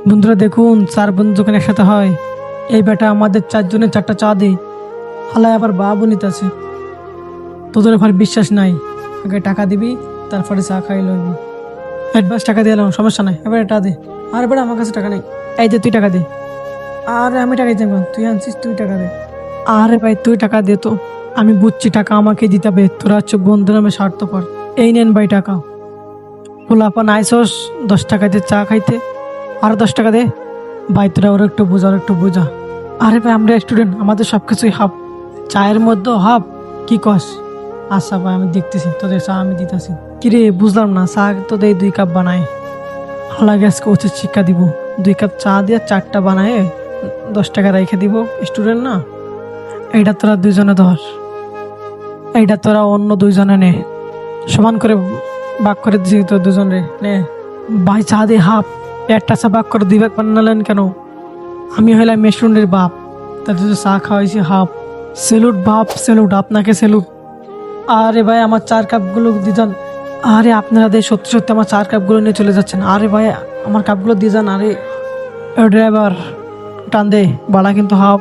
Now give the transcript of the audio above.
বন্ধুরা দেখুন, 4 বন্ধু যখন একসাথে হয়, এই বেটা আমাদের 4 জনের 4টা চা দেয়। হালায় আবার বাবু নিতেছে। তোদের উপর বিশ্বাস নাই। আগে টাকা দিবি, তারপরে চা খাই লবি। অ্যাডভান্স টাকা দিয়ে এলাম, সমস্যা নাই, এবার এটা দে। আর এবার আমার কাছে টাকা নেই। এই যে তুই টাকা দে। আরে আমি টাকা দিতে পারবো, তুই আনছিস, তুই টাকা দে। আরে ভাই তুই টাকা দে তো। আমি বুঝছি টাকা আমাকে দিতে হবে, তোরা হচ্ছে বন্ধু নামে স্বার্থপর। এই নেন ভাই টাকা। পোলাপান আইসোস 10 টাকা দিয়ে চা খাইতে, আর 10 টাকা দে। ভাই তোরা ওরা একটু বোঝা, একটু বোঝা। আরে ভাই আমরা স্টুডেন্ট, আমাদের সব কিছুই হাফ। চায়ের মধ্যে হাফ, কি কস? আচ্ছা ভাই আমি দেখতেছি, তোদের চা আমি দিতেছি। কিরে বুঝলাম না, চা তো দেয় 2 কাপ বানায়। হালাকে আজকে উচিত শিক্ষা দিব। 2 কাপ চা দিয়ে 4টা বানায় 10 টাকা রেখে দিব। স্টুডেন্ট না, এইটা তোরা 2 জনে ধর, এইটা তোরা অন্য 2 জনে নে। সমান করে ভাগ করে দিছি তোর 2 জনে নে। ভাই চা দিয়ে হাফ, একটা চা ভাগ করে 2 ভাগ বানালেন কেন? আমি হইলাম মেশরুনের বাপ, তাদের তো চা খাওয়াইছি হাফ। সেলুট বাপ, সেলুট, আপনাকে সেলুট। আরে ভাই আমার 4 কাপগুলো দিয়ে যান। আরে আপনারা দিয়ে সত্যি সত্যি আমার 4 কাপগুলো নিয়ে চলে যাচ্ছেন। আরে ভাই আমার কাপগুলো দিয়ে যান। আরে ড্রাইভার টান দে, ভাড়া কিন্তু হাফ।